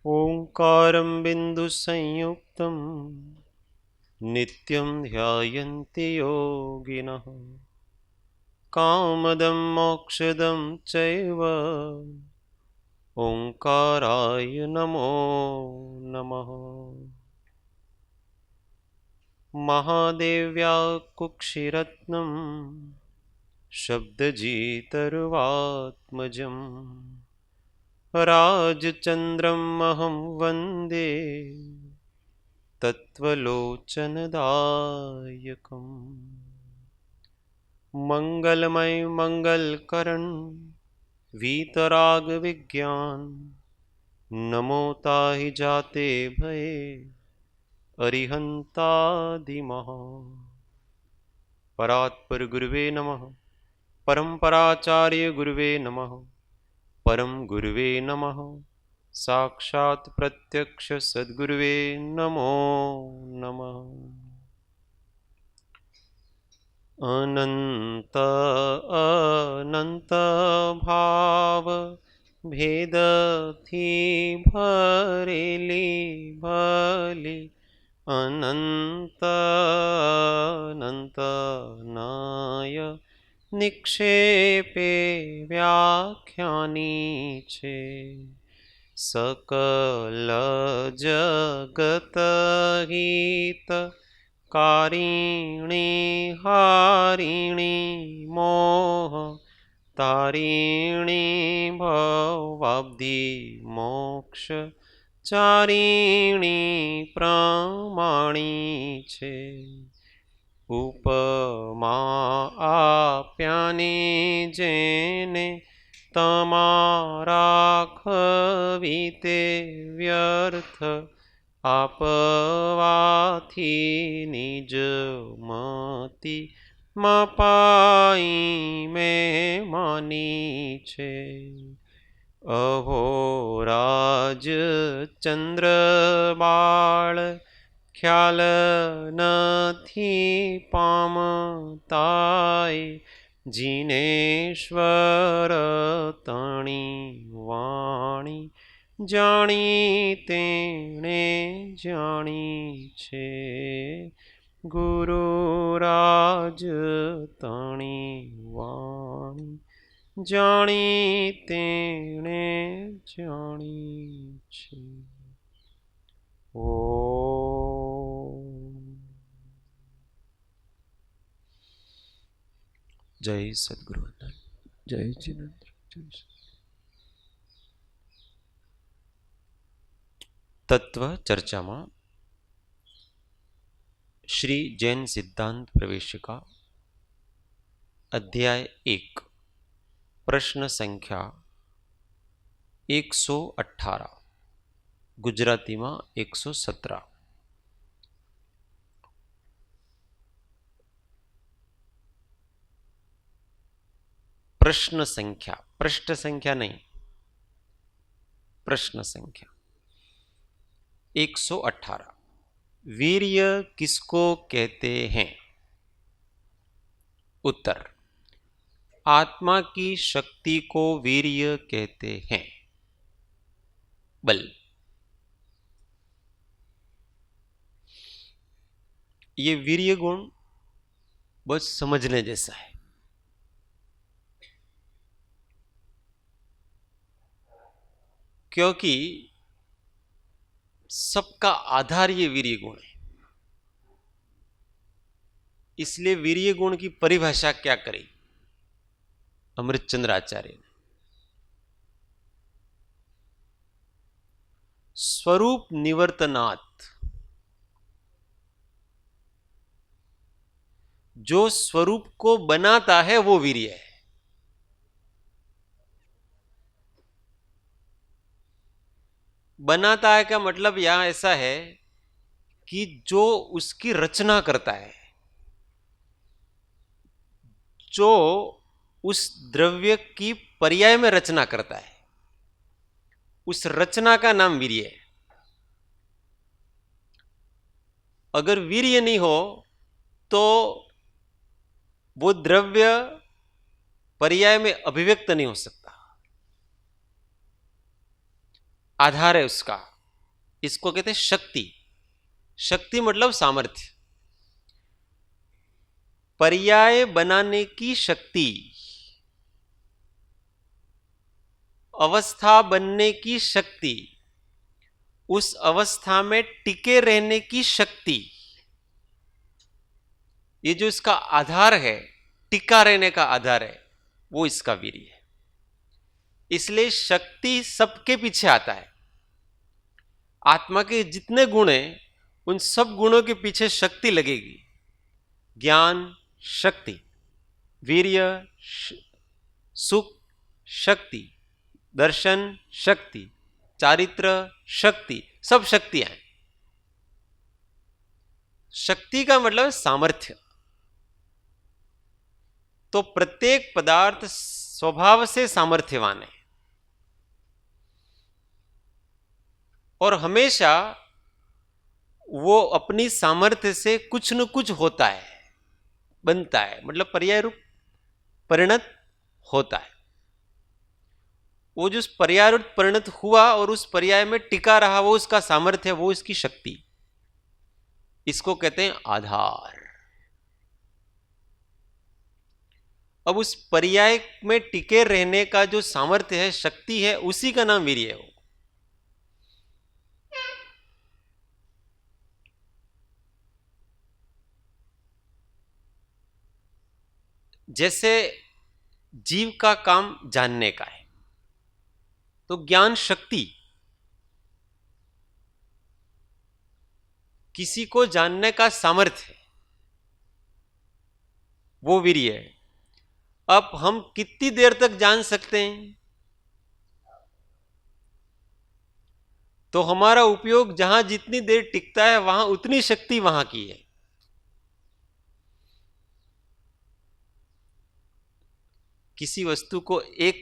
ओंकारं बिन्दुसंयुक्तं नित्यं ध्यायन्ति योगिनः कामदं मोक्षदं चैव ओंकाराय नमो नमः। महादेव्या कुक्षिरत्नं शब्दजितर्वात्मजं राजचन्द्रमहं वन्दे तत्त्वलोचनदायकम्। मंगलमय मंगलकरण वीतरागविज्ञान नमो ताहि जाते भये अरिहंतादिमः। परात्पर गुरुवे नमः। परम्पराचार्य गुरुवे नमः। परम गुरुवे नमः। साक्षात् प्रत्यक्ष सद्गुरुवे नमो नमः। अनंत अनंत भाव भेद थी भरेली भली अनंत अनंत नाय निक्षेपे व्याख्यानी छे सकल जगत हित कारिणी हारिणी मोह तारिणी भवाब्धि मोक्ष चारिणी प्रमाणी छे उपमा आप्याने जेने तमारा खवीते व्यर्थ आपवाथी निज मति मपाई में मानी छे अहो राज चंद्र बाळ ख्याल नथी पामताय जिनेश्वर तणी वाणी जाणी तेणे जाणी छे गुरुराज तणी वाणी जाणी तेणे जाणी छे। ओ जय सद्गुरु जय जिनेन्द्र जय तत्व चर्चा में श्री जैन सिद्धांत प्रवेशिका अध्याय 1 प्रश्न संख्या 118 गुजराती में 117। प्रश्न संख्या पृष्ठ संख्या नहीं प्रश्न संख्या 118 वीर्य किसको कहते हैं? उत्तर आत्मा की शक्ति को वीर्य कहते हैं। बल ये वीर्य गुण बहुत समझने जैसा है। क्योंकि सबका आधार ये वीर्य गुण है। इसलिए वीर्य गुण की परिभाषा क्या करी अमृतचंद्र आचार्य ने? स्वरूप निवर्तनात्, जो स्वरूप को बनाता है वो वीर्य है। बनाता है का मतलब यहां ऐसा है कि जो उसकी रचना करता है, जो उस द्रव्य की पर्याय में रचना करता है, उस रचना का नाम वीर्य है। अगर वीर्य नहीं हो तो वो द्रव्य पर्याय में अभिव्यक्त नहीं हो सकता, आधार है उसका। इसको कहते हैं शक्ति। शक्ति मतलब सामर्थ्य, पर्याय बनाने की शक्ति, अवस्था बनने की शक्ति, उस अवस्था में टिके रहने की शक्ति, ये जो इसका आधार है, टिका रहने का आधार है, वो इसका वीर्य है। इसलिए शक्ति सबके पीछे आता है। आत्मा के जितने गुण हैं उन सब गुणों के पीछे शक्ति लगेगी। ज्ञान शक्ति, वीर्य सुख शक्ति, दर्शन शक्ति, चारित्र शक्ति, सब शक्तियां हैं। शक्ति का मतलब सामर्थ्य। तो प्रत्येक पदार्थ स्वभाव से सामर्थ्यवान है और हमेशा वो अपनी सामर्थ्य से कुछ न कुछ होता है, बनता है, मतलब पर्याय रूप परिणत होता है। वो जो पर्याय रूप परिणत हुआ और उस पर्याय में टिका रहा, वो उसका सामर्थ्य, वो इसकी शक्ति। इसको कहते हैं आधार। अब उस पर्याय में टिके रहने का जो सामर्थ्य है, शक्ति है, उसी का नाम वीर्य है। जैसे जीव का काम जानने का है, तो ज्ञान शक्ति, किसी को जानने का सामर्थ्य है, वो वीर्य है। अब हम कितनी देर तक जान सकते हैं, तो हमारा उपयोग जहां जितनी देर टिकता है वहां उतनी शक्ति वहां की है। किसी वस्तु को एक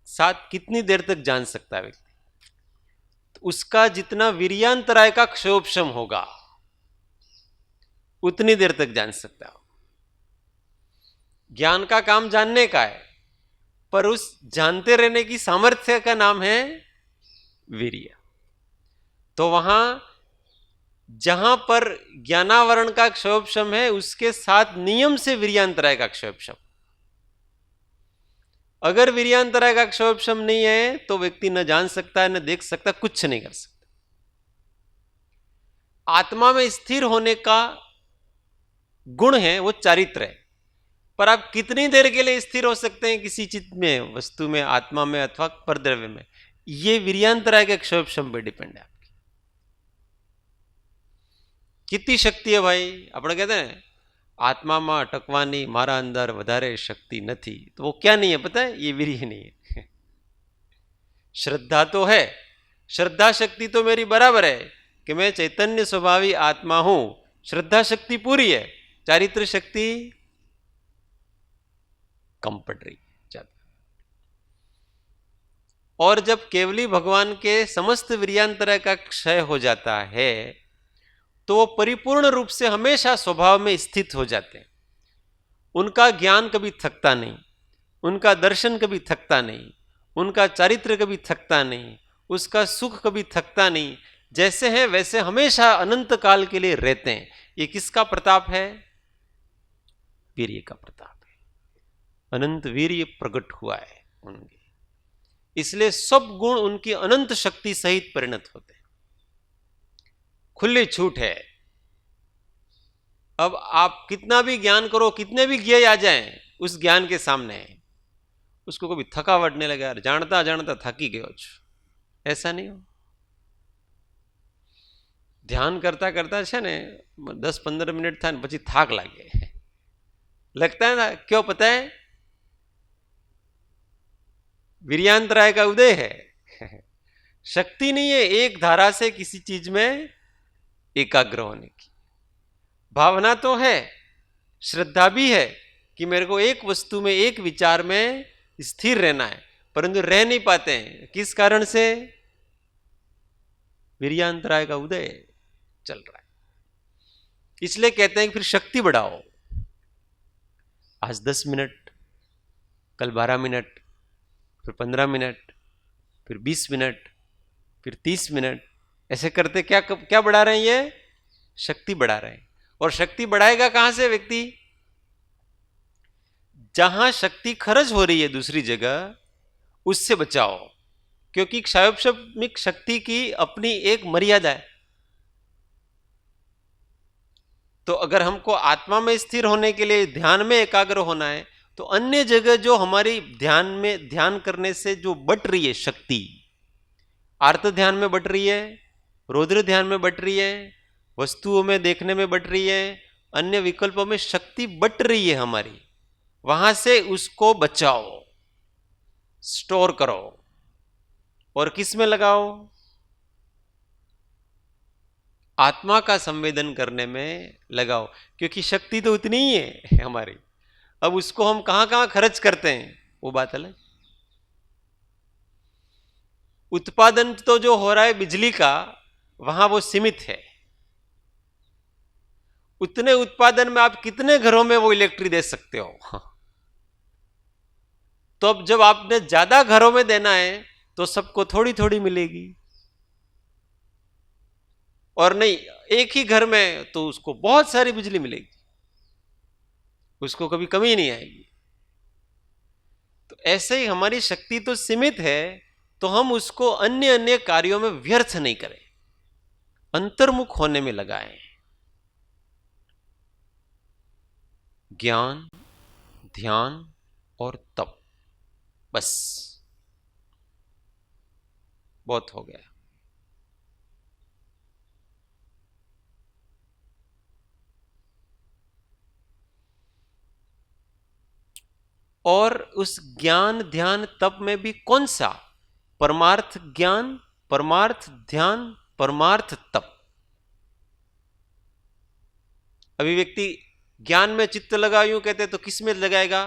साथ कितनी देर तक जान सकता है व्यक्ति, तो उसका जितना वीर्यांतराय का क्षयोपशम होगा उतनी देर तक जान सकता है। ज्ञान का काम जानने का है, पर उस जानते रहने की सामर्थ्य का नाम है वीर्य। तो वहां जहां पर ज्ञानावरण का क्षयोपशम है, उसके साथ नियम से वीर्यांतराय का क्षयोपशम। अगर वीर्यांतराय का क्षयोपशम नहीं है तो व्यक्ति न जान सकता है, न देख सकता, कुछ नहीं कर सकता। आत्मा में स्थिर होने का गुण है वो चारित्र है, पर आप कितनी देर के लिए स्थिर हो सकते हैं किसी चीज में, वस्तु में, आत्मा में अथवा परद्रव्य में, ये वीर्यांतराय के क्षयोपशम पर डिपेंड है। आपकी कितनी शक्ति है भाई, આપણે कहते हैं આત્મામાં અટકવાની મારા અંદર વધારે શક્તિ નથી, तो वो क्या नहीं है पता है, ये वीर्य नहीं है। श्रद्धा तो है, श्रद्धा शक्ति तो मेरी बराबर है कि मैं चैतन्य स्वभावी आत्मा हूं, श्रद्धा शक्ति पूरी है, चारित्र शक्ति कम पड़ रही है। और जब केवली भगवान के समस्त वीर्यांतराय का क्षय हो जाता है तो वो परिपूर्ण रूप से हमेशा स्वभाव में स्थित हो जाते हैं। उनका ज्ञान कभी थकता नहीं, उनका दर्शन कभी थकता नहीं, उनका चारित्र कभी थकता नहीं, उसका सुख कभी थकता नहीं। जैसे हैं वैसे हमेशा अनंत काल के लिए रहते हैं। ये किसका प्रताप है? वीर्य का प्रताप है। अनंत वीर्य प्रकट हुआ है उनके, इसलिए सब गुण उनकी अनंत शक्ति सहित परिणत होते हैं। खुली छूट है। अब आप कितना भी ज्ञान करो, कितने भी ज्ञेय आ जाएं उस ज्ञान के सामने, उसको कभी थकावट नहीं लगे, यार जानता जानता थकी गयो छो, ऐसा नहीं हो। ध्यान करता करता है ने 10-15 मिनट था પછી થાક લાગે, लगता है ना, क्यों पता है? वीर्यांतराय का उदय है। शक्ति नहीं है एक धारा से किसी चीज में एकाग्र होने की, भावना तो है, श्रद्धा भी है कि मेरे को एक वस्तु में, एक विचार में स्थिर रहना है, परंतु रह नहीं पाते हैं। किस कारण से? वीर्यांतराय का उदय चल रहा है। इसलिए कहते हैं कि फिर शक्ति बढ़ाओ। आज 10 मिनट, कल 12 मिनट, फिर 15 मिनट, फिर 20 मिनट, फिर 30 मिनट, ऐसे करते क्या क्या बढ़ा रहे हैं? ये शक्ति बढ़ा रहे हैं। और शक्ति बढ़ाएगा कहां से व्यक्ति? जहां शक्ति खर्च हो रही है दूसरी जगह, उससे बचाओ, क्योंकि क्षयोपशमिक शक्ति की अपनी एक मर्यादा है। तो अगर हमको आत्मा में स्थिर होने के लिए ध्यान में एकाग्र होना है, तो अन्य जगह जो हमारी ध्यान करने से जो बट रही है शक्ति, आर्त ध्यान में बट रही है, रौद्र ध्यान में बट रही है, वस्तुओं में देखने में बट रही है, अन्य विकल्पों में शक्ति बट रही है हमारी, वहां से उसको बचाओ, स्टोर करो और किस में लगाओ? आत्मा का संवेदन करने में लगाओ, क्योंकि शक्ति तो उतनी ही है हमारी। अब उसको हम कहां कहां खर्च करते हैं वो बात अलग। उत्पादन तो जो हो रहा है बिजली का, वहां वो सीमित है। उतने उत्पादन में आप कितने घरों में वो इलेक्ट्रिक दे सकते हो? तो अब जब आपने ज्यादा घरों में देना है तो सबको थोड़ी थोड़ी मिलेगी, और नहीं एक ही घर में तो उसको बहुत सारी बिजली मिलेगी, उसको कभी कमी नहीं आएगी। तो ऐसे ही हमारी शक्ति तो सीमित है, तो हम उसको अन्य अन्य कार्यों में व्यर्थ नहीं करें, अंतर्मुख होने में लगाएं। ज्ञान, ध्यान और तप, बस बहुत हो गया। और उस ज्ञान, ध्यान, तप में भी कौन सा? परमार्थ ज्ञान, परमार्थ ध्यान, परमार्थ तप। अभी व्यक्ति ज्ञान में चित्त लगा यूं कहते तो किस में लगाएगा?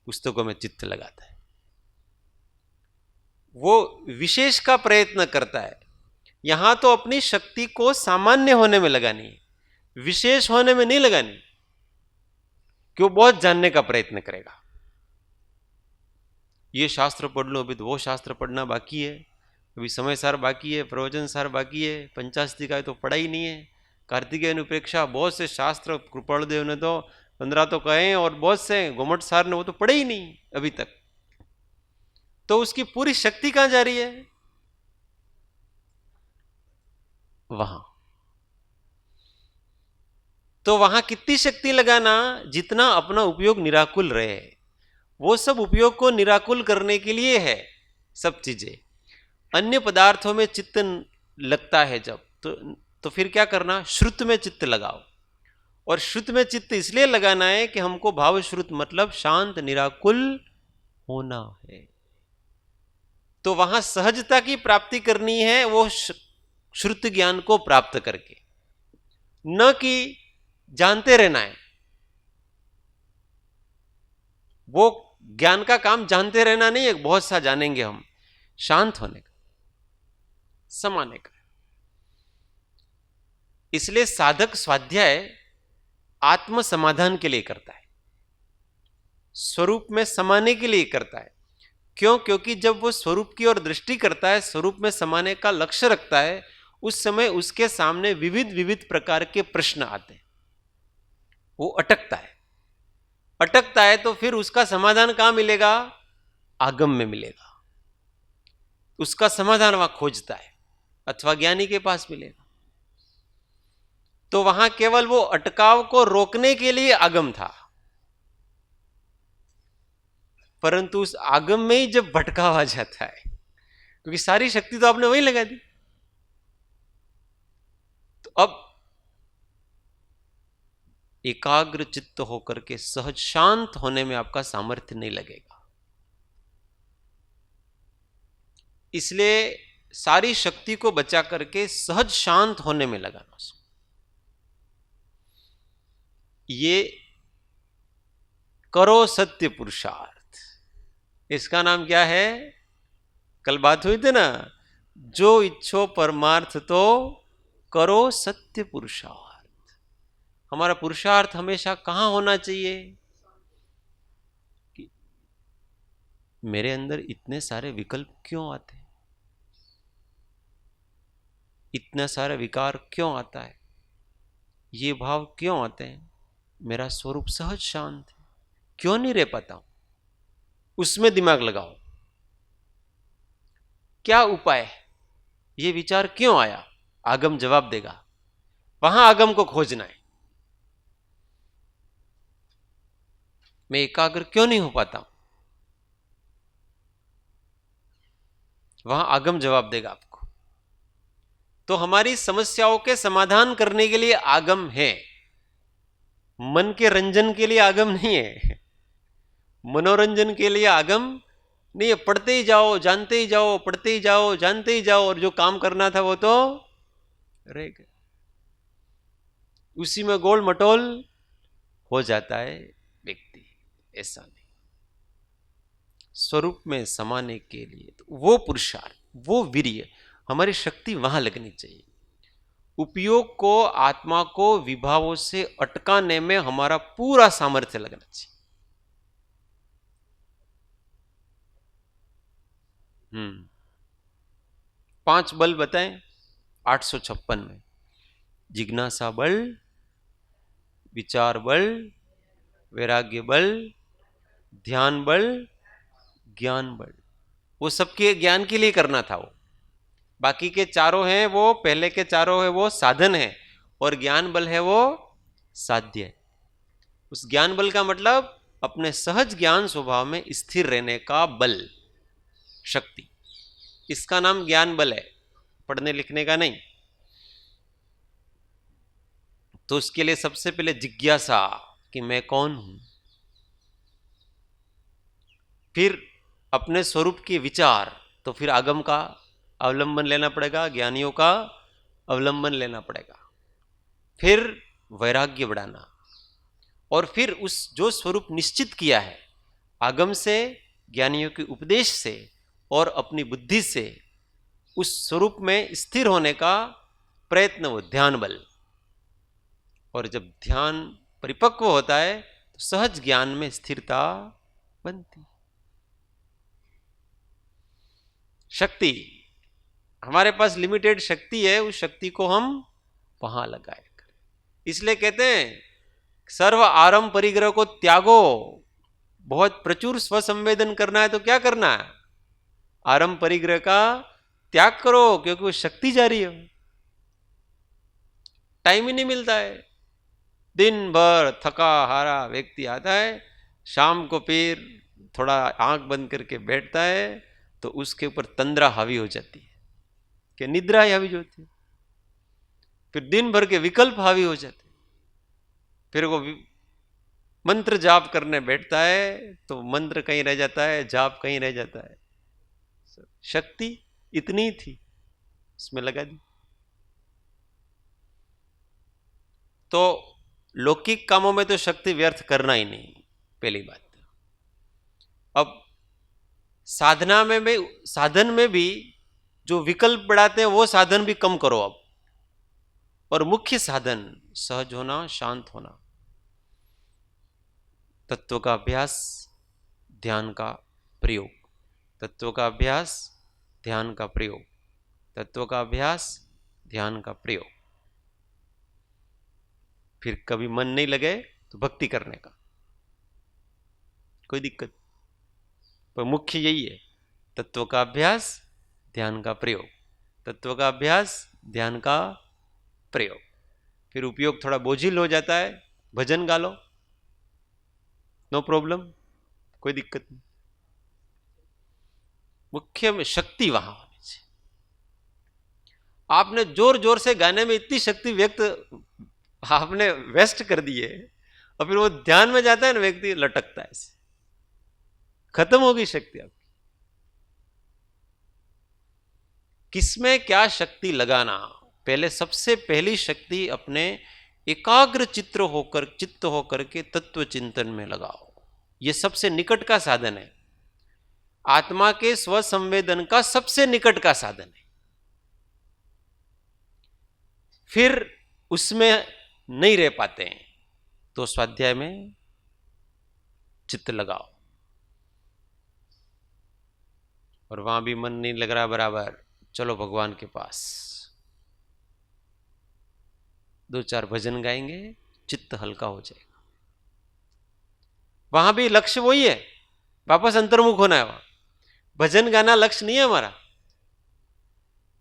पुस्तकों में चित्त लगाता है, वो विशेष का प्रयत्न करता है। यहां तो अपनी शक्ति को सामान्य होने में लगानी है, विशेष होने में नहीं लगानी, कि वो बहुत जानने का प्रयत्न करेगा। ये शास्त्र पढ़ लो, अभी तो वो शास्त्र पढ़ना बाकी है, अभी समय सार बाकी है, प्रवचन सार बाकी है, पंचाशती तो पढ़ा ही नहीं है, कार्तिकेय अनुप्रेक्षा, बहुत से शास्त्र, कृपालदेव ने तो 15 तो कहे, और बहुत से गोमट सार ने वो तो पढ़े ही नहीं अभी तक। तो उसकी पूरी शक्ति कहां जा रही है? वहां। तो वहां कितनी शक्ति लगाना? जितना अपना उपयोग निराकुल रहे। वो सब उपयोग को निराकुल करने के लिए है सब चीजें। अन्य पदार्थों में चित्त लगता है जब, तो फिर क्या करना? श्रुत में चित्त लगाओ। और श्रुत में चित्त इसलिए लगाना है कि हमको भाव श्रुत मतलब शांत निराकुल होना है। तो वहां सहजता की प्राप्ति करनी है, वो श्रुत ज्ञान को प्राप्त करके, न कि जानते रहना है। वो ज्ञान का काम जानते रहना नहीं है, बहुत सा जानेंगे हम, शांत होने का, समाने का। इसलिए साधक स्वाध्याय आत्म समाधान के लिए करता है, स्वरूप में समाने के लिए करता है। क्यों? क्योंकि जब वो स्वरूप की ओर दृष्टि करता है, स्वरूप में समाने का लक्ष्य रखता है, उस समय उसके सामने विविध विविध प्रकार के प्रश्न आते हैं, वो अटकता है। अटकता है तो फिर उसका समाधान कहां मिलेगा? आगम में मिलेगा। उसका समाधान वहां खोजता है, अथवा ज्ञानी के पास मिलेगा। तो वहां केवल वो अटकाव को रोकने के लिए आगम था, परंतु उस आगम में ही जब भटकाव आ जाता है, क्योंकि सारी शक्ति तो आपने वहीं लगा दी, तो अब एकाग्र चित्त होकर के सहज शांत होने में आपका सामर्थ्य नहीं लगेगा। इसलिए सारी शक्ति को बचा करके सहज शांत होने में लगाना उसको। ये करो सत्य पुरुषार्थ, इसका नाम क्या है? कल बात हुई थी ना, जो इच्छो परमार्थ तो करो सत्य पुरुषार्थ। हमारा पुरुषार्थ हमेशा कहां होना चाहिए? मेरे अंदर इतने सारे विकल्प क्यों आते हैं, इतना सारा विकार क्यों आता है, ये भाव क्यों आते हैं, मेरा स्वरूप सहज शांत है, क्यों नहीं रह पाता हूं, उसमें दिमाग लगाओ। क्या उपाय है, ये विचार क्यों आया, आगम जवाब देगा। वहां आगम को खोजना है। मैं एकाग्र क्यों नहीं हो पाता हूं, वहां आगम जवाब देगा आपको। तो हमारी समस्याओं के समाधान करने के लिए आगम है, मन के रंजन के लिए आगम नहीं है, मनोरंजन के लिए आगम नहीं है। पढ़ते ही जाओ, जानते ही जाओ, पढ़ते ही जाओ, जानते ही जाओ, और जो काम करना था वो तो रह गया, उसी में गोल मटोल हो जाता है व्यक्ति। ऐसा नहीं, स्वरूप में समाने के लिए तो वो पुरुषार्थ, वो वीर्य, हमारी शक्ति वहां लगनी चाहिए। उपयोग को, आत्मा को विभावों से अटकाने में हमारा पूरा सामर्थ्य लगना चाहिए। 5 बल बताएं 856 में। जिज्ञासा बल, विचार बल, वैराग्य बल, ध्यान बल, ज्ञान बल। वो सबके ज्ञान के लिए करना था। वो बाकी के चारों हैं, वो पहले के चारों है वो साधन है, और ज्ञान बल है वो साध्य है। उस ज्ञान बल का मतलब अपने सहज ज्ञान स्वभाव में स्थिर रहने का बल, शक्ति, इसका नाम ज्ञान बल है, पढ़ने लिखने का नहीं। तो उसके लिए सबसे पहले जिज्ञासा कि मैं कौन हूं, फिर अपने स्वरूप के विचार, तो फिर आगम का अवलंबन लेना पड़ेगा, ज्ञानियों का अवलंबन लेना पड़ेगा, फिर वैराग्य बढ़ाना, और फिर उस जो स्वरूप निश्चित किया है आगम से, ज्ञानियों के उपदेश से और अपनी बुद्धि से, उस स्वरूप में स्थिर होने का प्रयत्न, वो ध्यान बल। और जब ध्यान परिपक्व होता है तो सहज ज्ञान में स्थिरता बनती। शक्ति, हमारे पास लिमिटेड शक्ति है, उस शक्ति को हम वहां लगाए। इसलिए कहते हैं सर्व आरंभ परिग्रह को त्यागो। बहुत प्रचुर स्वसंवेदन करना है तो क्या करना है, आरंभ परिग्रह का त्याग करो, क्योंकि वो शक्ति जा रही है, टाइम ही नहीं मिलता है। दिन भर थका हारा व्यक्ति आता है, शाम को फिर थोड़ा आंख बंद करके बैठता है तो उसके ऊपर तंद्रा हावी हो जाती है, कि निद्रा हावी होती है, फिर दिन भर के विकल्प हावी हो जाते, फिर वो मंत्र जाप करने बैठता है तो मंत्र कहीं रह जाता है, जाप कहीं रह जाता है। शक्ति इतनी थी, उसमें लगा दी। तो लौकिक कामों में तो शक्ति व्यर्थ करना ही नहीं, पहली बात। अब साधना में भी, साधन में भी जो विकल्प बढ़ाते हैं वो साधन भी कम करो अब। और मुख्य साधन सहज होना, शांत होना, तत्व का अभ्यास, ध्यान का प्रयोग, तत्व का अभ्यास, ध्यान का प्रयोग, तत्व का अभ्यास, ध्यान का प्रयोग। फिर कभी मन नहीं लगे तो भक्ति करने का, कोई दिक्कत, पर मुख्य यही है, तत्व का अभ्यास, ध्यान का प्रयोग, तत्व का अभ्यास, ध्यान का प्रयोग। फिर उपयोग थोड़ा बोझिल हो जाता है, भजन गा लो, नो प्रॉब्लम, कोई दिक्कत नहीं। मुख्य में शक्ति वहां होनी चाहिए। आपने जोर जोर से गाने में इतनी शक्ति व्यक्त आपने वेस्ट कर दी है, और फिर वो ध्यान में जाता है ना व्यक्ति, लटकता है, ऐसे खत्म होगी शक्ति आपकी। किसमें क्या शक्ति लगाना, पहले सबसे पहली शक्ति अपने एकाग्र चित्त होकर के तत्व चिंतन में लगाओ। यह सबसे निकट का साधन है, आत्मा के स्वसंवेदन का सबसे निकट का साधन है। फिर उसमें नहीं रह पाते हैं तो स्वाध्याय में चित्त लगाओ। और वहां भी मन नहीं लग रहा बराबर, चलो भगवान के पास, 2-4 भजन गाएंगे, चित्त हल्का हो जाएगा। वहां भी लक्ष्य वही है, वापस अंतर्मुख होना है। वहां भजन गाना लक्ष्य नहीं है हमारा।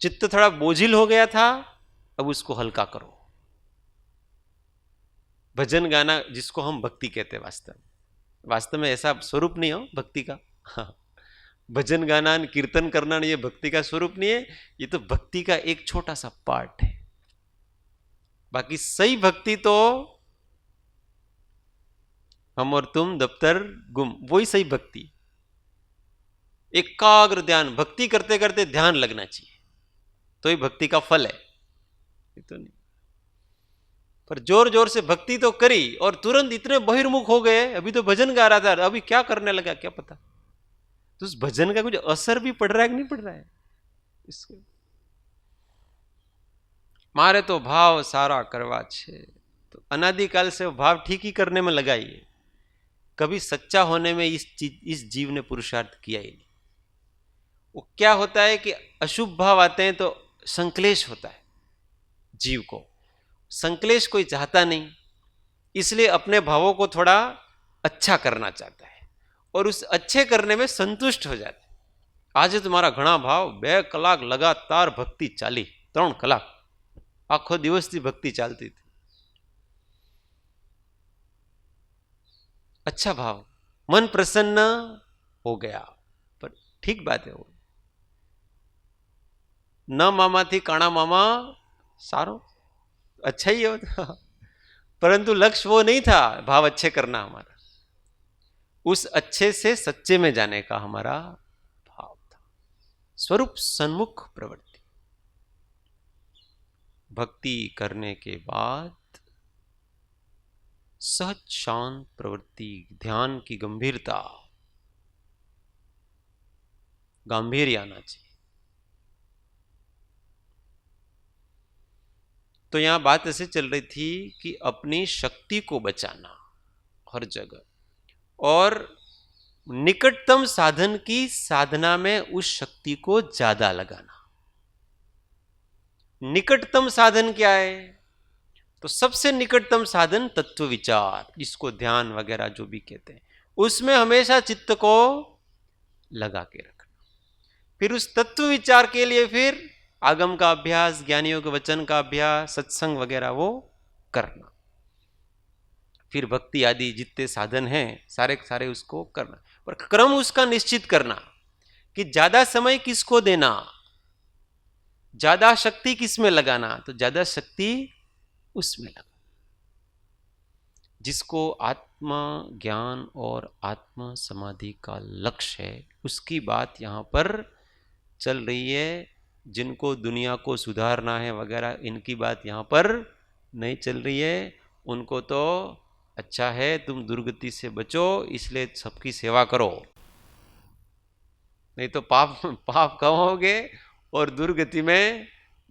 चित्त थोड़ा बोझिल हो गया था, अब उसको हल्का करो। भजन गाना जिसको हम भक्ति कहते हैं, वास्तव में ऐसा स्वरूप नहीं हो भक्ति का। हाँ, भजन गाना कीर्तन करना ये भक्ति का स्वरूप नहीं है, ये तो भक्ति का एक छोटा सा पार्ट है। बाकी सही भक्ति तो हम और तुम दफ्तर गुम, वही सही भक्ति। एकाग्र ध्यान, भक्ति करते करते ध्यान लगना चाहिए, तो ही भक्ति का फल है, ये तो नहीं। पर जोर जोर से भक्ति तो करी और तुरंत इतने बहिर्मुख हो गए, अभी तो भजन गा रहा था, अभी क्या करने लगा क्या पता। तो उस भजन का कुछ असर भी पड़ रहा है कि नहीं पड़ रहा है इसके। मारे तो भाव सारा करवा छे, तो अनादिकाल से वो भाव ठीक ही करने में लगाइए। कभी सच्चा होने में इस जीव ने पुरुषार्थ किया ही नहीं। वो क्या होता है कि अशुभ भाव आते हैं तो संक्लेश होता है जीव को, संक्लेश कोई चाहता नहीं, इसलिए अपने भावों को थोड़ा अच्छा करना चाहता है और उस अच्छे करने में संतुष्ट हो जाता है। आज तुम्हारा घना भाव 2 कलाक लगातार भक्ति चाली, 3 कलाक आखो दिवस की भक्ति चालती थी, अच्छा भाव, मन प्रसन्न हो गया। पर ठीक बात है, वो न मामा थी काणा मामा सारो, अच्छा ही होता, परंतु लक्ष्य वो नहीं था भाव अच्छे करना हमारा, उस अच्छे से सच्चे में जाने का हमारा भाव था। स्वरूप सन्मुख प्रवृत्ति। भक्ति करने के बाद सहज शांत प्रवृत्ति, ध्यान की गंभीरता, गांभीर्य आना चाहिए। तो यहां बात ऐसे चल रही थी कि अपनी शक्ति को बचाना हर जगह, और निकटतम साधन की साधना में उस शक्ति को ज्यादा लगाना। निकटतम साधन क्या है? तो सबसे निकटतम साधन तत्व विचार, जिसको ध्यान वगैरह जो भी कहते हैं, उसमें हमेशा चित्त को लगा के रखना। फिर उस तत्व विचार के लिए फिर आगम का अभ्यास, ज्ञानियों के वचन का अभ्यास, सत्संग वगैरह वो करना। फिर भक्ति आदि जितने साधन हैं सारे सारे उसको करना, पर क्रम उसका निश्चित करना कि ज्यादा समय किसको देना, ज्यादा शक्ति किसमें लगाना। तो ज्यादा शक्ति उसमें लगा जिसको आत्मा ज्ञान और आत्म समाधि का लक्ष्य है, उसकी बात यहां पर चल रही है। जिनको दुनिया को सुधारना है वगैरह, इनकी बात यहां पर नहीं चल रही है। उनको तो अच्छा है तुम दुर्गति से बचो, इसलिए सबकी सेवा करो, नहीं तो पाप पाप कमाओगे और दुर्गति में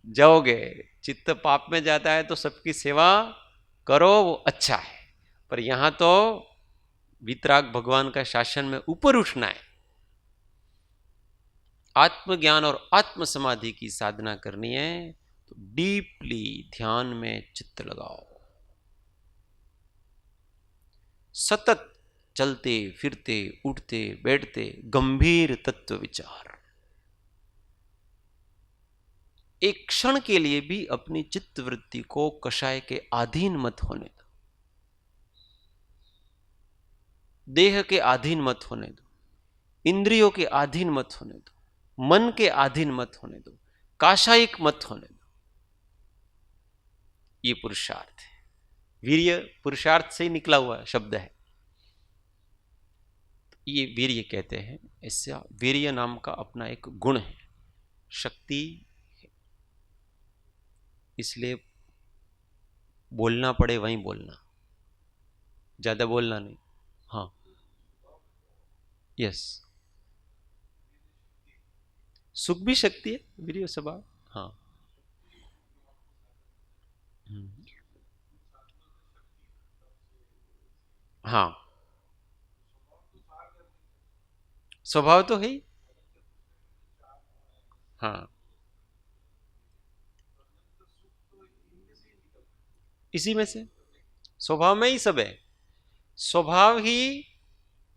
जाओगे। चित्त पाप में जाता है तो सबकी सेवा करो, वो अच्छा है। पर यहां तो वितराग भगवान का शासन में ऊपर उठना है, आत्मज्ञान और आत्म समाधि की साधना करनी है। तो डीपली ध्यान में चित्त लगाओ, सतत चलते फिरते उठते बैठते गंभीर तत्व विचार। एक क्षण के लिए भी अपनी चित्त वृत्ति को कषाय के अधीन मत होने दो, देह के अधीन मत होने दो, इंद्रियों के अधीन मत होने दो, मन के अधीन मत होने दो, काशायिक मत होने दो। ये पुरुषार्थ है। वीर्य पुरुषार्थ से ही निकला हुआ शब्द है, ये वीर्य कहते हैं। ऐसा वीर्य नाम का अपना एक गुण है, शक्ति है। इसलिए बोलना पड़े वहीं बोलना, ज्यादा बोलना नहीं। हाँ, यस, सुख भी शक्ति है, वीर्य स्वभाव। हाँ, हाँ, स्वभाव तो है ही। हाँ, इसी में से स्वभाव में ही सब है। स्वभाव ही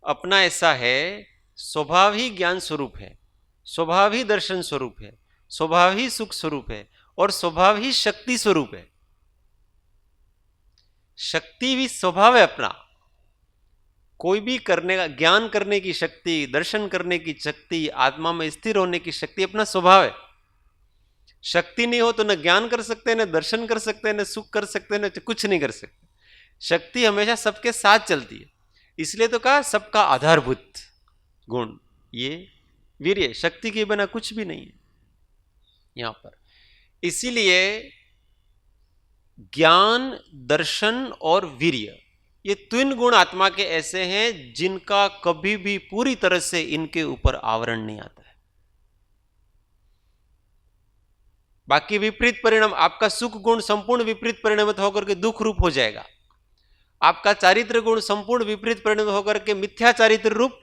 अपना ऐसा है, स्वभाव ही ज्ञान स्वरूप है, स्वभाव ही दर्शन स्वरूप है, स्वभाव ही सुख स्वरूप है, और स्वभाव ही शक्ति स्वरूप है। शक्ति भी स्वभाव है अपना। कोई भी करने का, ज्ञान करने की शक्ति, दर्शन करने की शक्ति, आत्मा में स्थिर होने की शक्ति अपना स्वभाव है। शक्ति नहीं हो तो न ज्ञान कर सकते, न दर्शन कर सकते, न सुख कर सकते, न कुछ नहीं कर सकते। शक्ति हमेशा सबके साथ चलती है। इसलिए तो कहा सबका आधारभूत गुण ये वीर्य, शक्ति के बिना कुछ भी नहीं है यहां पर। इसीलिए ज्ञान, दर्शन और वीर्य, ये तीन गुण आत्मा के ऐसे हैं जिनका कभी भी पूरी तरह से इनके ऊपर आवरण नहीं आता है। बाकी विपरीत परिणाम, आपका सुख गुण संपूर्ण विपरीत परिणमित होकर के दुख रूप हो जाएगा। आपका चारित्र गुण संपूर्ण विपरीत परिणमित होकर के मिथ्या चारित्र रूप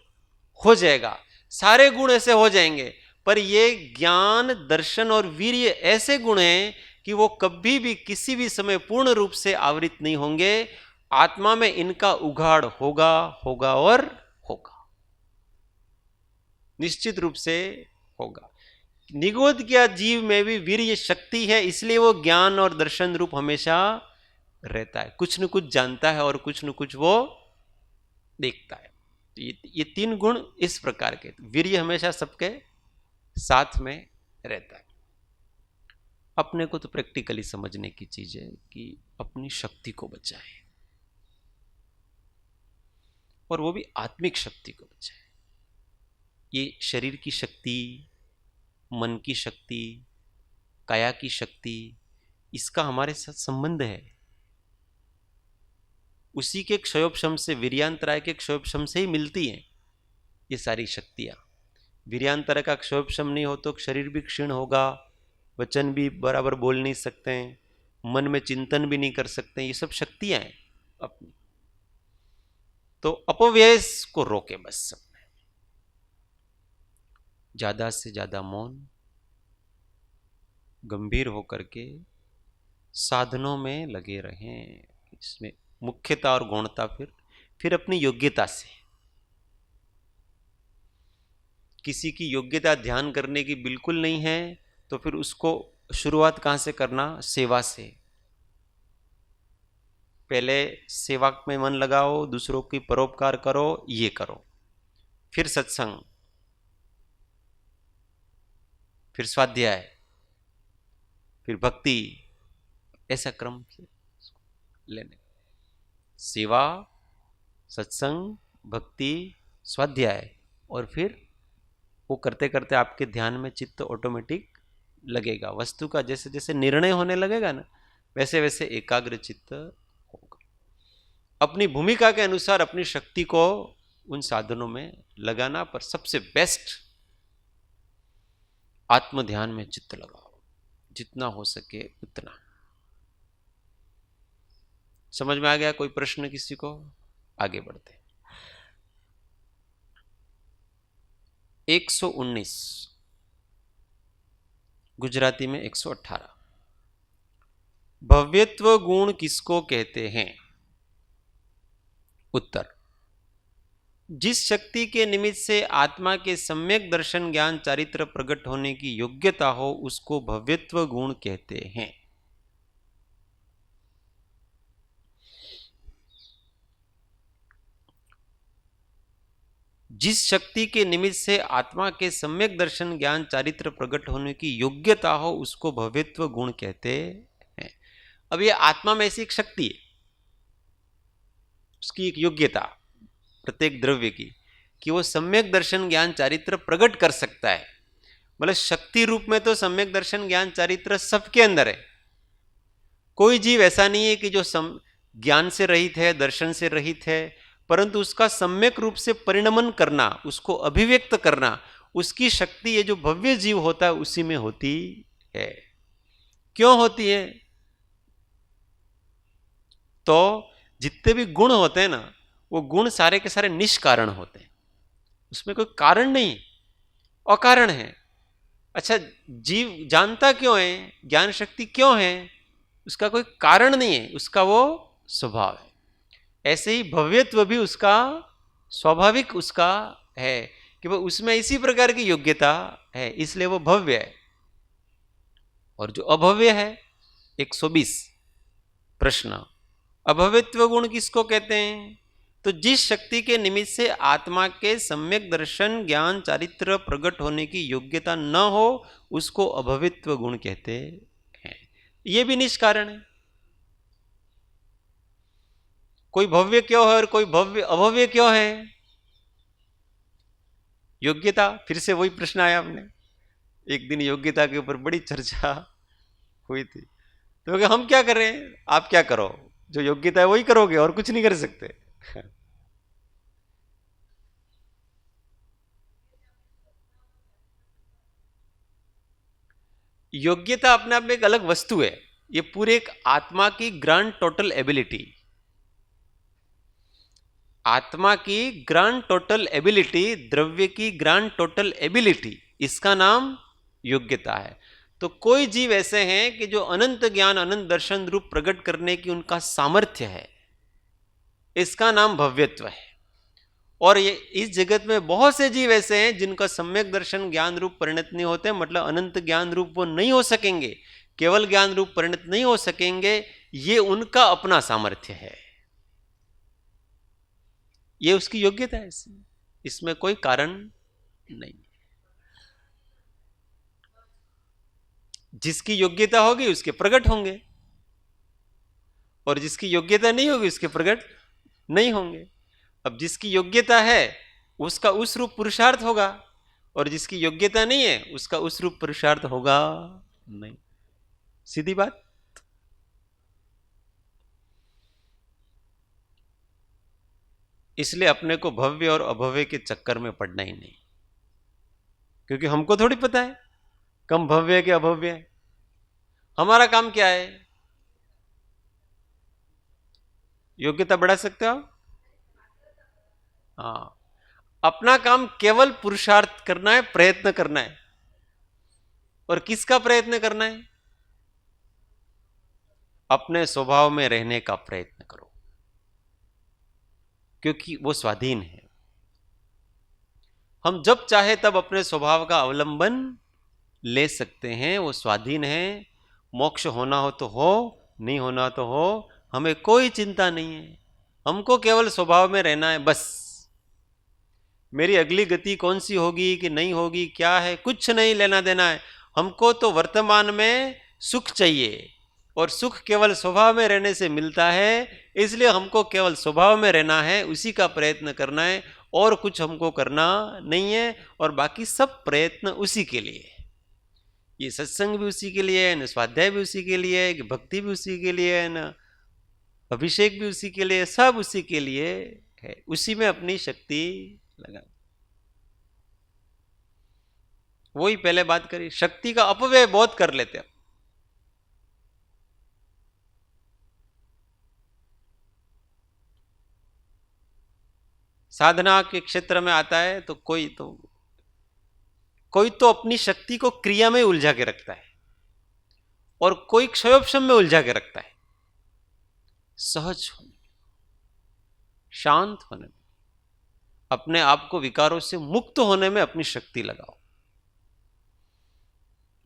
हो जाएगा। सारे गुण ऐसे हो जाएंगे, पर ये ज्ञान, दर्शन और वीर्य ऐसे गुण हैं कि वो कभी भी किसी भी समय पूर्ण रूप से आवृत नहीं होंगे। आत्मा में इनका उघाड़ होगा, होगा और होगा, निश्चित रूप से होगा। निगोद किया जीव में भी वीर्य शक्ति है, इसलिए वो ज्ञान और दर्शन रूप हमेशा रहता है। कुछ न कुछ जानता है और कुछ न कुछ वो देखता है। ये तीन गुण इस प्रकार के, वीर्य हमेशा सबके साथ में रहता है। अपने को तो प्रैक्टिकली समझने की चीज है कि अपनी शक्ति को बचाए, और वो भी आत्मिक शक्ति को बचाए। ये शरीर की शक्ति, मन की शक्ति, काया की शक्ति, इसका हमारे साथ संबंध है। उसी के क्षयोपशम से, वीर्यांतराय के क्षयोपशम से ही मिलती हैं ये सारी शक्तियां। वीर्यांतराय का क्षयोपशम नहीं हो तो शरीर भी क्षीण होगा, वचन भी बराबर बोल नहीं सकते हैं, मन में चिंतन भी नहीं कर सकते हैं। ये सब शक्तियां हैं अपनी। तो अपव्यय को रोके बस सब में। ज्यादा से ज्यादा मौन, गंभीर होकर के साधनों में लगे रहें। इसमें मुख्यता और गौणता फिर अपनी योग्यता से। किसी की योग्यता ध्यान करने की बिल्कुल नहीं है तो फिर उसको शुरुआत कहां से करना? सेवा से। पहले सेवा में मन लगाओ, दूसरों की परोपकार करो, ये करो, फिर सत्संग, फिर स्वाध्याय, फिर भक्ति, ऐसा क्रम से लेने। सेवा, सत्संग, भक्ति, स्वाध्याय, और फिर वो करते करते आपके ध्यान में चित्त ऑटोमेटिक लगेगा। वस्तु का जैसे जैसे निर्णय होने लगेगा ना, वैसे वैसे एकाग्र चित्त होगा। अपनी भूमिका के अनुसार अपनी शक्ति को उन साधनों में लगाना, पर सबसे बेस्ट आत्म ध्यान में चित्त लगाओ, जितना हो सके उतना। समझ में आ गया? कोई प्रश्न किसी को? आगे बढ़ते। 119 गुजराती में 118। भव्यत्व गुण किसको कहते हैं? उत्तर, जिस शक्ति के निमित्त से आत्मा के सम्यक दर्शन, ज्ञान, चारित्र प्रकट होने की योग्यता हो उसको भव्यत्व गुण कहते हैं। जिस शक्ति के निमित्त से आत्मा के सम्यक दर्शन, ज्ञान, चारित्र प्रकट होने की योग्यता हो उसको भव्यत्व गुण कहते हैं। अब ये आत्मा में ऐसी एक शक्ति है, उसकी एक योग्यता प्रत्येक द्रव्य की, कि वो सम्यक दर्शन, ज्ञान, चारित्र प्रकट कर सकता है। मतलब शक्ति रूप में तो सम्यक दर्शन, ज्ञान, चारित्र सबके अंदर है। कोई जीव ऐसा नहीं है कि जो ज्ञान से रहित है, दर्शन से रहित है, परंतु उसका सम्यक रूप से परिणमन करना, उसको अभिव्यक्त करना, उसकी शक्ति ये जो भव्य जीव होता है उसी में होती है। क्यों होती है? तो जितने भी गुण होते हैं ना, वो गुण सारे के सारे निष्कारण होते हैं, उसमें कोई कारण नहीं, अकारण है। अच्छा, जीव जानता क्यों है, ज्ञान शक्ति क्यों है? उसका कोई कारण नहीं है, उसका वो स्वभाव है। ऐसे ही भव्यत्व भी उसका स्वाभाविक उसका है कि वो उसमें इसी प्रकार की योग्यता है, इसलिए वो भव्य है। और जो अभव्य है, 120 प्रश्न, अभव्यत्व गुण किसको कहते हैं? तो जिस शक्ति के निमित्त से आत्मा के सम्यक दर्शन ज्ञान चारित्र प्रकट होने की योग्यता न हो, उसको अभव्यत्व गुण कहते हैं। यह भी निष्कारण है। कोई भव्य क्यों है और कोई भव्य अभव्य क्यों है? योग्यता। फिर से वही प्रश्न आया, आपने एक दिन योग्यता के ऊपर बड़ी चर्चा हुई थी, तो हम क्या करें? आप क्या करो, जो योग्यता है वही करोगे, और कुछ नहीं कर सकते। योग्यता अपने आप में एक अलग वस्तु है। ये पूरे एक आत्मा की ग्रांड टोटल एबिलिटी, आत्मा की ग्रांड टोटल एबिलिटी, द्रव्य की ग्रांड टोटल एबिलिटी, इसका नाम योग्यता है। तो कोई जीव ऐसे हैं कि जो अनंत ज्ञान अनंत दर्शन रूप प्रकट करने की उनका सामर्थ्य है, इसका नाम भव्यत्व है। और ये इस जगत में बहुत से जीव ऐसे हैं जिनका सम्यक दर्शन ज्ञान रूप परिणत नहीं होते, मतलब अनंत ज्ञान रूप वो नहीं हो सकेंगे, केवल ज्ञान रूप परिणत नहीं हो सकेंगे। ये उनका अपना सामर्थ्य है, ये उसकी योग्यता है, इसमें कोई कारण नहीं। जिसकी योग्यता होगी उसके प्रकट होंगे, और जिसकी योग्यता नहीं होगी उसके प्रकट नहीं होंगे। अब जिसकी योग्यता है उसका उस रूप पुरुषार्थ होगा, और जिसकी योग्यता नहीं है उसका उस रूप पुरुषार्थ होगा नहीं। सीधी बात। इसलिए अपने को भव्य और अभव्य के चक्कर में पड़ना ही नहीं, क्योंकि हमको थोड़ी पता है कम भव्य है कि अभव्य है। हमारा काम क्या है? योग्यता बढ़ा सकते हो? हाँ, अपना काम केवल पुरुषार्थ करना है, प्रयत्न करना है। और किसका प्रयत्न करना है? अपने स्वभाव में रहने का प्रयत्न करो, क्योंकि वो स्वाधीन है। हम जब चाहे तब अपने स्वभाव का अवलंबन ले सकते हैं, वो स्वाधीन है। मोक्ष होना हो तो हो, नहीं होना तो हो, हमें कोई चिंता नहीं है। हमको केवल स्वभाव में रहना है बस। मेरी अगली गति कौन सी होगी कि नहीं होगी, क्या है, कुछ नहीं लेना देना है। हमको तो वर्तमान में सुख चाहिए, और सुख केवल स्वभाव में रहने से मिलता है। इसलिए हमको केवल स्वभाव में रहना है, उसी का प्रयत्न करना है, और कुछ हमको करना नहीं है। और बाकी सब प्रयत्न उसी के लिए। ये सत्संग भी उसी के लिए है, न स्वाध्याय भी उसी के लिए है, भक्ति भी उसी के लिए है, न अभिषेक भी उसी के लिए, सब उसी के लिए है। उसी में अपनी शक्ति लगा। वही पहले बात करी, शक्ति का अपव्यय बहुत कर लेते हैं। साधना के क्षेत्र में आता है तो कोई तो अपनी शक्ति को क्रिया में उलझा के रखता है, और कोई क्षयोपशम में उलझा के रखता है। सहज होने, शांत होने में, अपने आप को विकारों से मुक्त होने में अपनी शक्ति लगाओ।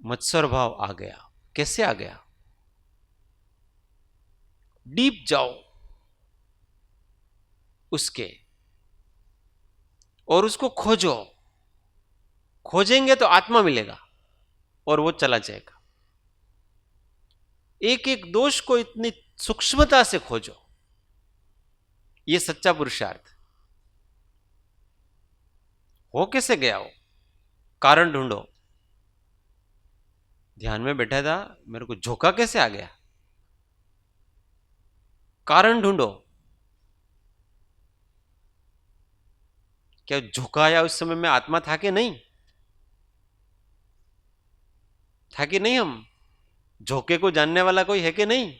मत्सर भाव आ गया, कैसे आ गया? डीप जाओ उसके, और उसको खोजो। खोजेंगे तो आत्मा मिलेगा, और वो चला जाएगा। एक एक दोष को इतनी सूक्ष्मता से खोजो, ये सच्चा पुरुषार्थ। हो कैसे गया हो, कारण ढूंढो। ध्यान में बैठा था, मेरे को झोंका कैसे आ गया, कारण ढूंढो। क्या झोंका आया उस समय में आत्मा था कि नहीं था? कि नहीं? हम झोंके को जानने वाला कोई है कि नहीं?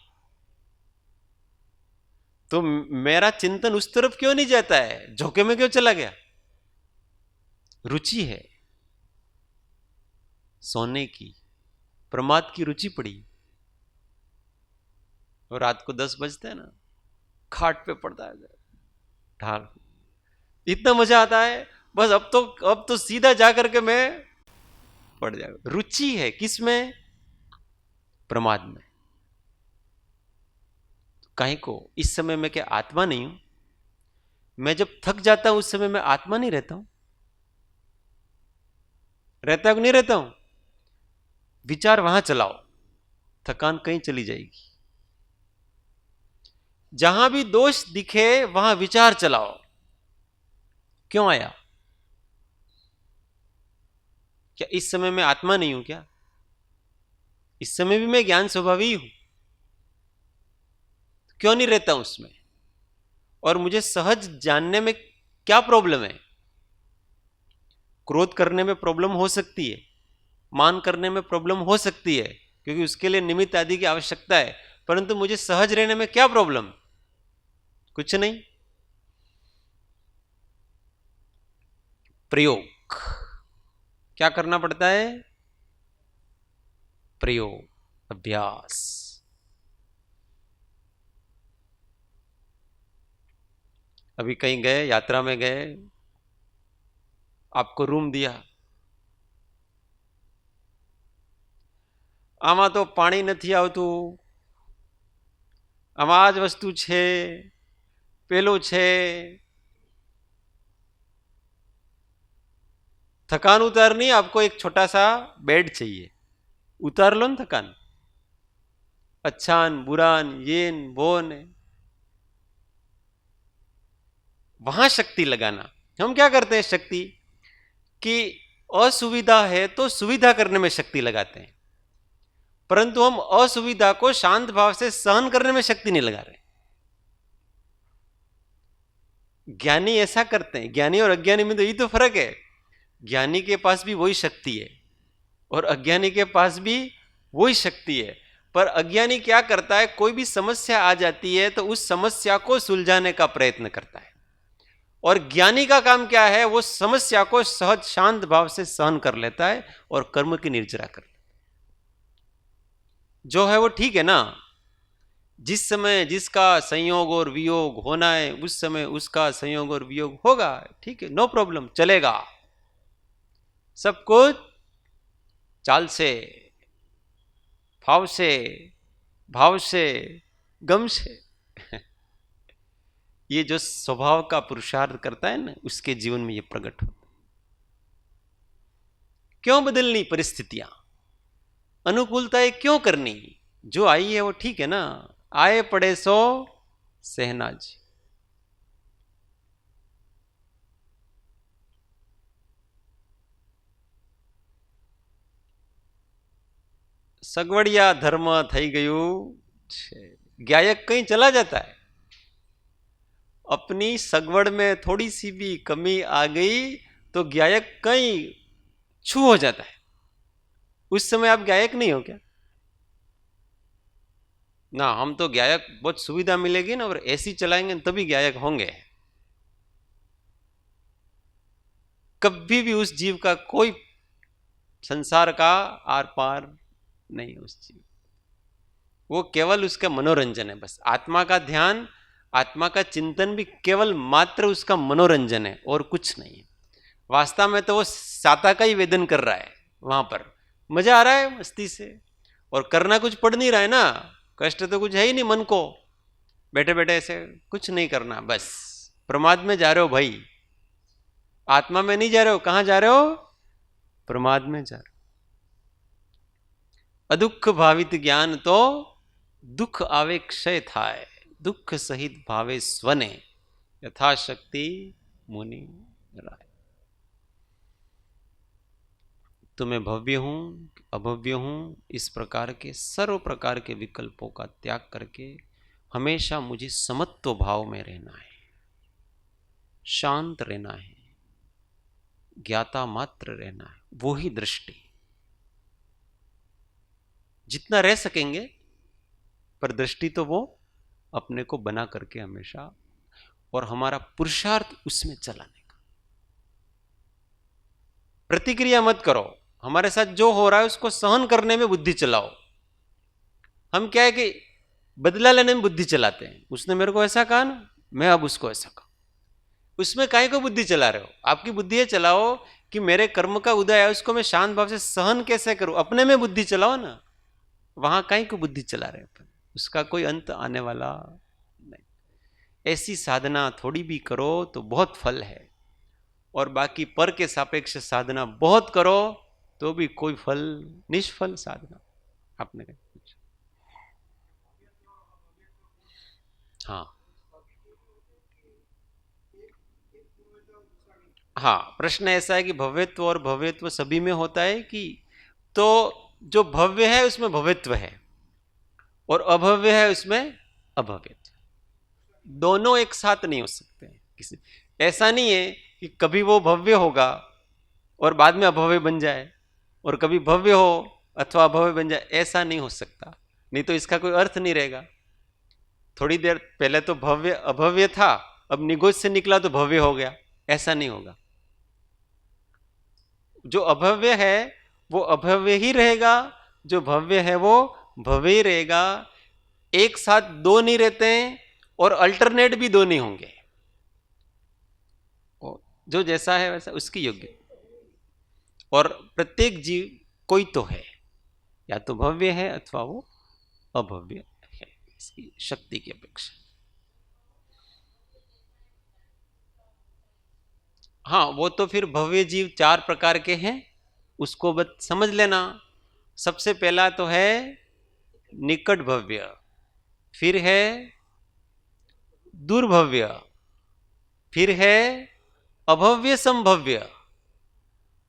तो मेरा चिंतन उस तरफ क्यों नहीं जाता है, झोंके में क्यों चला गया? रुचि है, सोने की, प्रमाद की रुचि पड़ी। और रात को 10 बजते हैं ना, खाट पे पड़ता है ढाल, इतना मजा आता है, बस अब तो सीधा जाकर के मैं पड़ जाएगा। रुचि है किसमें? प्रमाद में। काहे को? इस समय मैं क्या आत्मा नहीं हूं? मैं जब थक जाता हूं उस समय मैं आत्मा नहीं रहता हूं? रहता हूं नहीं रहता हूं? विचार वहां चलाओ, थकान कहीं चली जाएगी। जहां भी दोष दिखे वहां विचार चलाओ, क्यों आया? क्या इस समय मैं आत्मा नहीं हूं क्या? इस समय भी मैं ज्ञान स्वभावी हूं, क्यों नहीं रहता हूं उसमें? और मुझे सहज जानने में क्या प्रॉब्लम है? क्रोध करने में प्रॉब्लम हो सकती है, मान करने में प्रॉब्लम हो सकती है, क्योंकि उसके लिए निमित्त आदि की आवश्यकता है, परंतु मुझे सहज रहने में क्या प्रॉब्लम? कुछ नहीं। प्रयोग क्या करना पड़ता है? प्रयोग, अभ्यास। अभी कहीं गए, यात्रा में गए, आपको रूम दिया, આમાં તો પાણી નથી આવતું, આમાં આ જ વસ્તુ છે, પેલું છે, थकान उतारनी, आपको एक छोटा सा बेड चाहिए, उतार लो ना थकान। अच्छान बुरान येन बोन, वहां शक्ति लगाना। हम क्या करते हैं शक्ति कि असुविधा है तो सुविधा करने में शक्ति लगाते हैं, परंतु हम असुविधा को शांत भाव से सहन करने में शक्ति नहीं लगा रहे। ज्ञानी ऐसा करते हैं। ज्ञानी और अज्ञानी में तो ये तो फर्क है, ज्ञानी के पास भी वही शक्ति है और अज्ञानी के पास भी वही शक्ति है। पर अज्ञानी क्या करता है, कोई भी समस्या आ जाती है तो उस समस्या को सुलझाने का प्रयत्न करता है, और ज्ञानी का काम क्या है, वो समस्या को सहज शांत भाव से सहन कर लेता है और कर्म की निर्जरा कर लेता है। जो है वो ठीक है ना, जिस समय जिसका संयोग और वियोग होना है उस समय उसका संयोग और वियोग होगा, ठीक है, नो प्रॉब्लम, चलेगा। सब कुछ चाल से, भाव से, गम से। ये जो स्वभाव का पुरुषार्थ करता है ना, उसके जीवन में ये प्रकट होता है। क्यों बदलनी परिस्थितियां? अनुकूलताएं क्यों करनी? जो आई है वो ठीक है ना, आए पड़े सो सहना जी। સગવડિયા ધર્મ થઈ ગયું છે। गायक कहीं चला जाता है, अपनी सगवड़ में थोड़ी सी भी कमी आ गई तो गायक कहीं छू हो जाता है। उस समय आप गायक नहीं हो क्या? ना, हम तो गायक बहुत सुविधा मिलेगी ना और एसी चलाएंगे तभी गायक होंगे। कभी भी उस जीव का कोई संसार का आर पार नहीं, उस जीव, वो केवल उसका मनोरंजन है। बस आत्मा का ध्यान, आत्मा का चिंतन भी केवल मात्र उसका मनोरंजन है और कुछ नहीं है। वास्तव में तो वो साता का ही वेदन कर रहा है, वहां पर मजा आ रहा है मस्ती से, और करना कुछ पड़ नहीं रहा है ना, कष्ट तो कुछ है ही नहीं मन को, बैठे बैठे ऐसे कुछ नहीं करना, बस प्रमाद में जा रहे हो भाई, आत्मा में नहीं जा रहे हो। कहां जा रहे हो? प्रमाद में जा रहे हो। अदुख भावित ज्ञान तो दुख आवे क्षय थाय, दुख सहित भावे स्वने, यथाशक्ति मुनि राय। तो मैं भव्य हूं, अभव्य हूं, इस प्रकार के सर्व प्रकार के विकल्पों का त्याग करके हमेशा मुझे समत्व भाव में रहना है, शांत रहना है, ज्ञाता मात्र रहना है। वो ही दृष्टि, जितना रह सकेंगे, पर दृष्टि तो वो अपने को बना करके हमेशा, और हमारा पुरुषार्थ उसमें चलाने का। प्रतिक्रिया मत करो, हमारे साथ जो हो रहा है उसको सहन करने में बुद्धि चलाओ। हम क्या है कि बदला लेने में बुद्धि चलाते हैं। उसने मेरे को ऐसा कहा ना, मैं अब उसको ऐसा कहूं। उसमें काहे को बुद्धि चला रहे हो? आपकी बुद्धि ये चलाओ कि मेरे कर्म का उदय है, उसको मैं शांत भाव से सहन कैसे करूं, अपने में बुद्धि चलाओ ना। वहां काहे को बुद्धि चला रहे हो? उसका कोई अंत आने वाला नहीं। ऐसी साधना थोड़ी भी करो तो बहुत फल है, और बाकी पर के सापेक्ष साधना बहुत करो तो भी कोई फल, निष्फल साधना। आपने कहा हाँ हाँ, प्रश्न ऐसा है कि भव्यत्व और भव्यत्व सभी में होता है कि, तो जो भव्य है उसमें भव्यत्व है और अभव्य है उसमें अभव्यत्व। दोनों एक साथ नहीं हो सकते किसी। ऐसा नहीं है कि कभी वो भव्य होगा और बाद में अभव्य बन जाए, और कभी भव्य हो अथवा अभव्य बन जाए, ऐसा नहीं हो सकता। नहीं तो इसका कोई अर्थ नहीं रहेगा। थोड़ी देर पहले तो भव्य अभव्य था, अब निगोज से निकला तो भव्य हो गया, ऐसा नहीं होगा। जो अभव्य है वो अभव्य ही रहेगा, जो भव्य है वो भव्य ही रहेगा। एक साथ दो नहीं रहते हैं और अल्टरनेट भी दो नहीं होंगे। जो जैसा है वैसा उसकी योग्य। और प्रत्येक जीव कोई तो है, या तो भव्य है अथवा वो अभव्य है, इसकी शक्ति की अपेक्षा। हाँ, वो तो फिर भव्य जीव 4 प्रकार के हैं, उसको बस समझ लेना। सबसे पहला तो है निकट भव्य, फिर है दुर्भव्य, फिर है अभव्य संभव्य,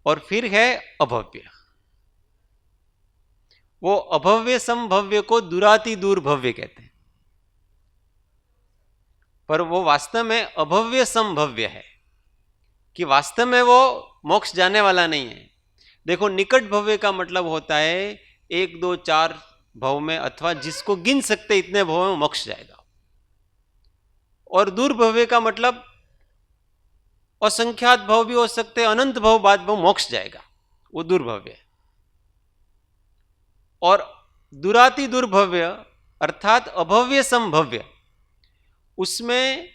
और फिर है अभव्य। वो अभव्य संभव्य को दुराति दूर भव्य कहते हैं, पर वो वास्तव में अभव्य संभव्य है, कि वास्तव में वो मोक्ष जाने वाला नहीं है। देखो, निकट भव्य का मतलब होता है 1 2 4 भव में, अथवा जिसको गिन सकते इतने भव में मोक्ष जाएगा। और दूर भव्य का मतलब असंख्यात भव भी हो सकते, अनंत भव बाद में मोक्ष जाएगा, वो दुर्भव्य है। और दुराति दुर्भव्य अर्थात अभव्य संभव्य, उसमें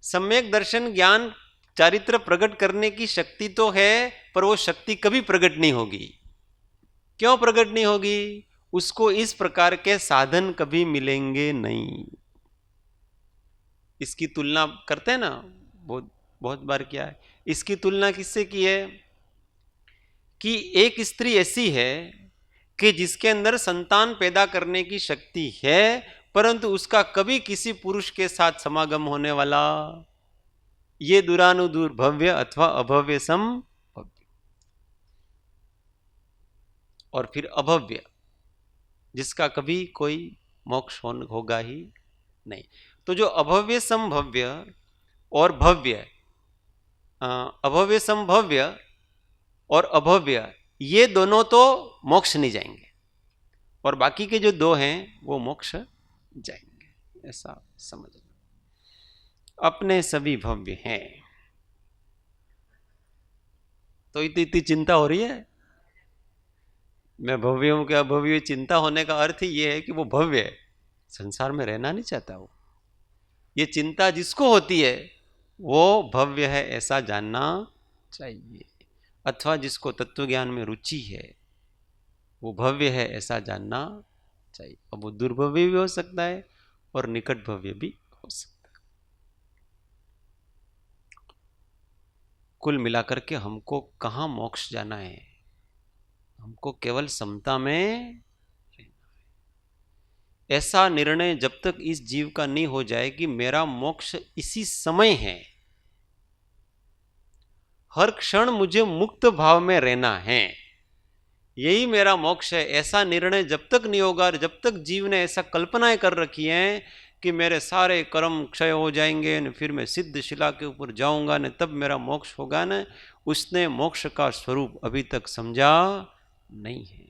सम्यक दर्शन ज्ञान चारित्र प्रकट करने की शक्ति तो है, पर वो शक्ति कभी प्रकट नहीं होगी। क्यों प्रकट नहीं होगी? उसको इस प्रकार के साधन कभी मिलेंगे नहीं। इसकी तुलना करते हैं ना, बहुत बहुत बार किया है। इसकी तुलना किससे की है? कि एक स्त्री ऐसी है कि जिसके अंदर संतान पैदा करने की शक्ति है, परंतु उसका कभी किसी पुरुष के साथ समागम होने वाला, ये दुरानुदूर भव्य अथवा अभव्य संभव्य। और फिर अभव्य, जिसका कभी कोई मोक्ष होगा ही नहीं। तो जो अभव्य संभव्य और भव्य, अभव्य संभव्य और अभव्य, ये दोनों तो मोक्ष नहीं जाएंगे, और बाकी के जो 2 हैं वो मोक्ष जाएंगे, ऐसा समझ लो। अपने सभी भव्य हैं। तो इतनी चिंता हो रही है? मैं भव्य हूं क्या अभव्य? चिंता होने का अर्थ ही ये है कि वो भव्य है, संसार में रहना नहीं चाहता वो। ये चिंता जिसको होती है वो भव्य है ऐसा जानना चाहिए, अथवा जिसको तत्व ज्ञान में रुचि है वो भव्य है ऐसा जानना चाहिए। अब वो दुर्भव्य भी हो सकता है और निकट भव्य भी हो सकता है। कुल मिलाकर के हमको कहाँ मोक्ष जाना है? हमको केवल समता में। ऐसा निर्णय जब तक इस जीव का नहीं हो जाए कि मेरा मोक्ष इसी समय है, हर क्षण मुझे मुक्त भाव में रहना है, यही मेरा मोक्ष है, ऐसा निर्णय जब तक नहीं होगा, जब तक जीव ने ऐसा कल्पनाएं कर रखी हैं कि मेरे सारे कर्म क्षय हो जाएंगे न फिर मैं सिद्ध शिला के ऊपर जाऊंगा न तब मेरा मोक्ष होगा न, उसने मोक्ष का स्वरूप अभी तक समझा नहीं है।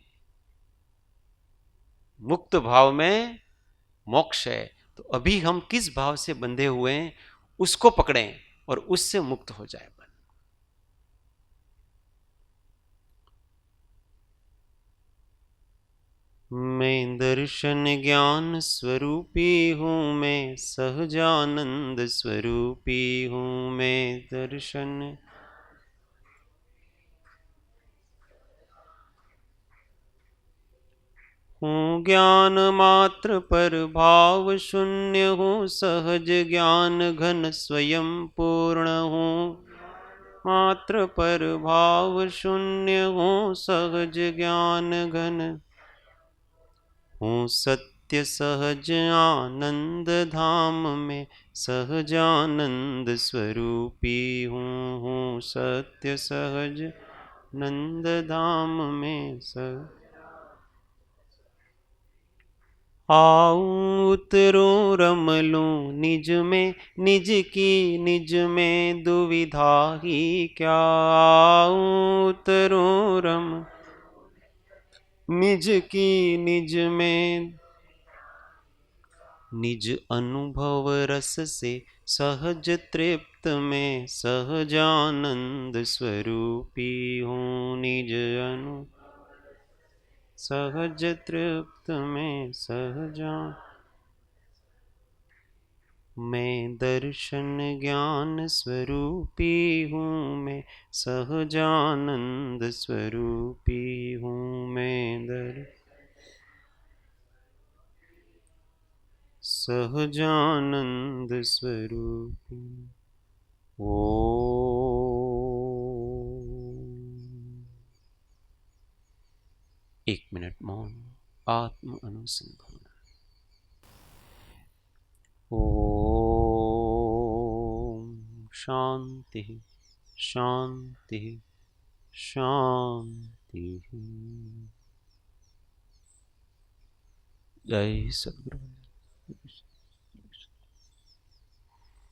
मुक्त भाव में मोक्ष है, तो अभी हम किस भाव से बंधे हुए हैं उसको पकड़ें और उससे मुक्त हो जाए। मैं दर्शन ज्ञान स्वरूपी हूँ, मैं सहजानंद स्वरूपी हूँ। मैं दर्शन हूँ, ज्ञान मात्र पर भाव शून्य हूँ, सहज ज्ञान घन स्वयं पूर्ण हूँ। मात्र पर भाव शून्य हूँ, सहज ज्ञान घन हूँ। सत्य सहज आनंद धाम में सहजानंद स्वरूपी हूँ। सत्य सहज नंद धाम में आऊं उतरूं रम लूं निज में, निज की निज में दुविधा ही क्या। आऊं उतरूं रम निज की निज में, निज अनुभव रस से सहज तृप्त में सहजानंद स्वरूपी हूँ। निज अनु सहज तृप्त में सहजा मैं दर्शन ज्ञान स्वरूपी हूँ। मैं सहजानंद स्वरूपी हूँ। मैं सहजानंद स्वरूपी। ओ एक मिनट मौन, आत्म अनुसंधान। ओम शांति शांति शांति। जय सद्गुरु।